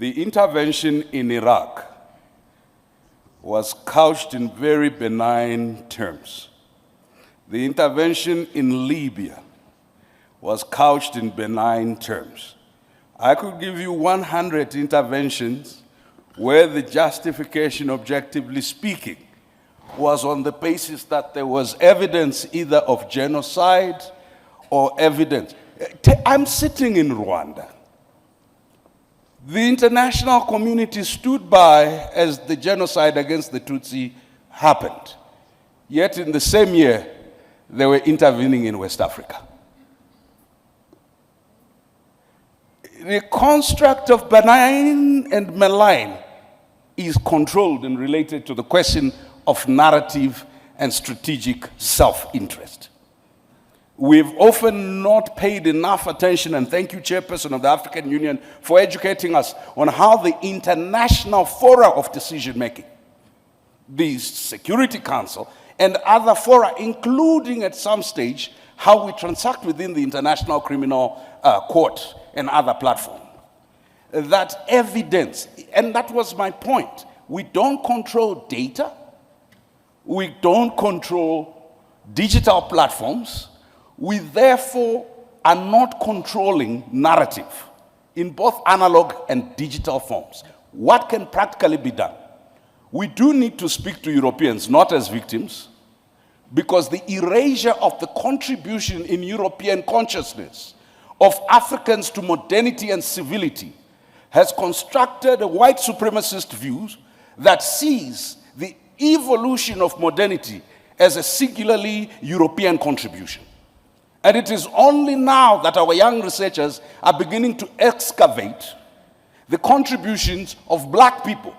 The intervention in Iraq was couched in very benign terms. The intervention in Libya was couched in benign terms. I could give you 100 interventions where the justification, objectively speaking, was on the basis that there was evidence either of genocide or evidence. I'm sitting in Rwanda. The international community stood by as the genocide against the Tutsi happened. Yet in the same year, they were intervening in West Africa. The construct of benign and malign is controlled and related to the question of narrative and strategic self-interest. We've often not paid enough attention, and thank you, Chairperson of the African Union, for educating us on how the international fora of decision-making, the Security Council, and other fora, including at some stage, how we transact within the International Criminal Court and other platforms. That evidence, and that was my point, we don't control data, we don't control digital platforms, we therefore are not controlling narrative in both analog and digital forms. What can practically be done? We do need to speak to Europeans, not as victims, because the erasure of the contribution in European consciousness of Africans to modernity and civility has constructed a white supremacist view that sees the evolution of modernity as a singularly European contribution. And it is only now that our young researchers are beginning to excavate the contributions of black people,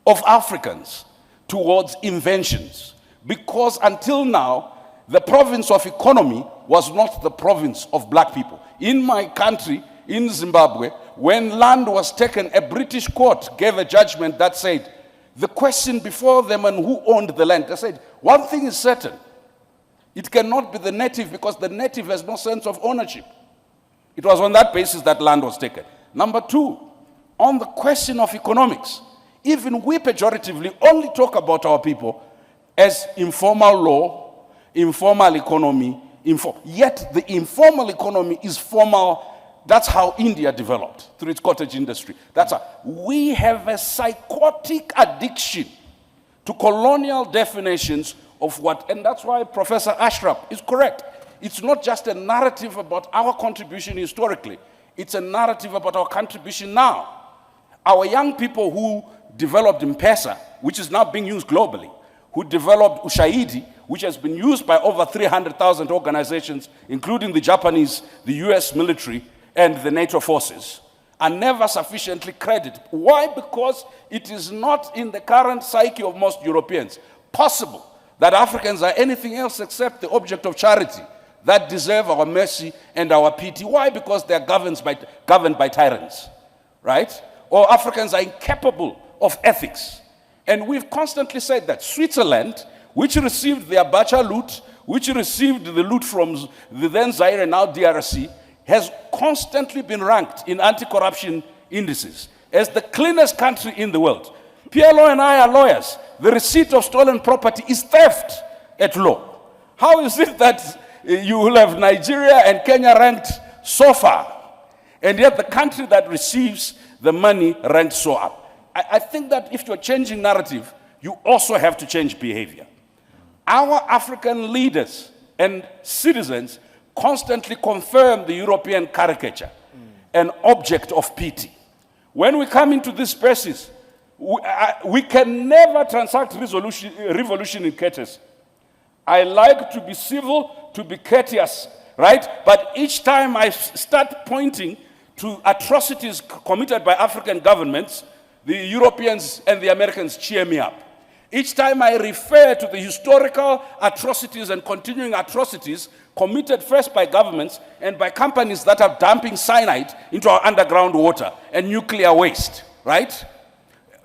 of Africans, towards inventions. Because until now, the province of economy was not the province of black people. In my country, in Zimbabwe, when land was taken, a British court gave a judgment that said, the question before them and who owned the land, they said, one thing is certain, it cannot be the native because the native has no sense of ownership. It was on that basis that land was taken. Number two, on the question of economics, even we pejoratively only talk about our people as informal law, informal economy, yet the informal economy is formal. That's how India developed through its cottage industry. That's how we have a psychotic addiction to colonial definitions of what, and that's why Professor Ashraf is correct. It's not just a narrative about our contribution historically, it's a narrative about our contribution now. Our young people who developed M-Pesa, which is now being used globally, who developed Ushahidi, which has been used by over 300,000 organizations, including the Japanese, the US military, and the NATO forces, are never sufficiently credited. Why? Because it is not in the current psyche of most Europeans possible that Africans are anything else except the object of charity that deserve our mercy and our pity. Why? Because they are governed by tyrants, right? Or Africans are incapable of ethics. And we've constantly said that Switzerland, which received the Abacha loot, which received the loot from the then Zaire and now DRC, has constantly been ranked in anti-corruption indices as the cleanest country in the world. PLO and I are lawyers. The receipt of stolen property is theft at law. How is it that you will have Nigeria and Kenya ranked so far, and yet the country that receives the money ranked so up? I think that if you're changing narrative, you also have to change behavior. Our African leaders and citizens constantly confirm the European caricature, an object of pity. When we come into this spaces, we can never transact revolution in courtesy. I like to be civil, to be courteous, right? But each time I start pointing to atrocities committed by African governments, the Europeans and the Americans cheer me up. Each time I refer to the historical atrocities and continuing atrocities committed first by governments and by companies that are dumping cyanide into our underground water and nuclear waste, right?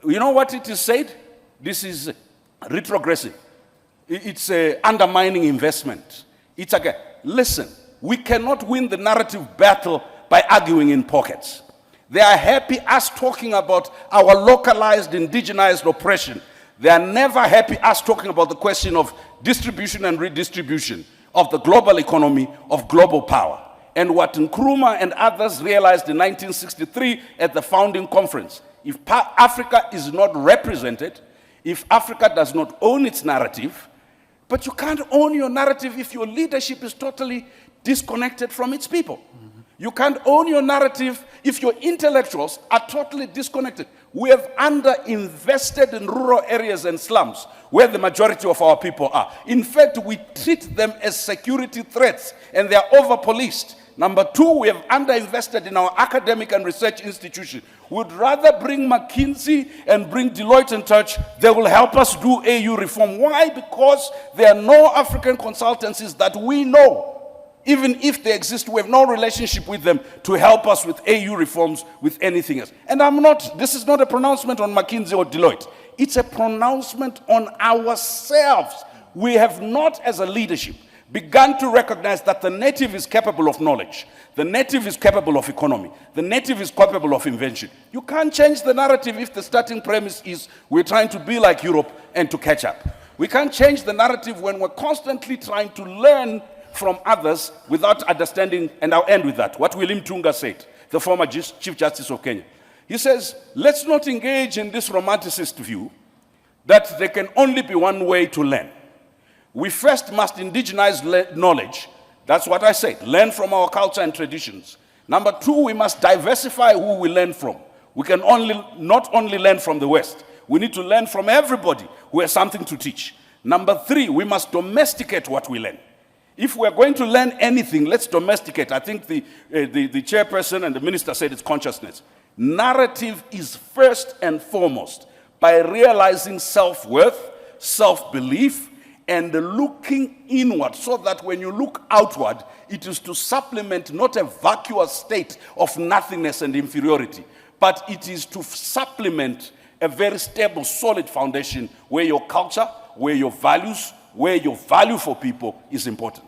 You know what it is said? This is retrogressive. It's undermining investment. It's listen, we cannot win the narrative battle by arguing in pockets. They are happy us talking about our localized, indigenized oppression. They are never happy us talking about the question of distribution and redistribution of the global economy, of global power. And what Nkrumah and others realized in 1963 at the founding conference, if Africa is not represented, if Africa does not own its narrative, but you can't own your narrative if your leadership is totally disconnected from its people. You can't own your narrative if your intellectuals are totally disconnected. We have underinvested in rural areas and slums where the majority of our people are. In fact, we treat them as security threats and they are over-policed. Number two, we have underinvested in our academic and research institutions. We'd rather bring McKinsey and bring Deloitte and Touch. They will help us do AU reform. Why? Because there are no African consultancies that we know. Even if they exist, we have no relationship with them to help us with AU reforms, with anything else. And this is not a pronouncement on McKinsey or Deloitte. It's a pronouncement on ourselves. We have not, as a leadership, begun to recognize that the native is capable of knowledge. The native is capable of economy. The native is capable of invention. You can't change the narrative if the starting premise is we're trying to be like Europe and to catch up. We can't change the narrative when we're constantly trying to learn from others without understanding, and I'll end with that, what William Tunga said, the former Chief Justice of Kenya. He says, let's not engage in this romanticist view that there can only be one way to learn. We first must indigenize knowledge. That's what I said, learn from our culture and traditions. Number two, we must diversify who we learn from. We can not only learn from the West, we need to learn from everybody who has something to teach. Number three, we must domesticate what we learn. If we're going to learn anything, let's domesticate. I think the chairperson and the minister said it's consciousness. Narrative is first and foremost by realizing self-worth, self-belief, and looking inward so that when you look outward, it is to supplement not a vacuous state of nothingness and inferiority, but it is to supplement a very stable, solid foundation where your culture, where your values, where your value for people is important.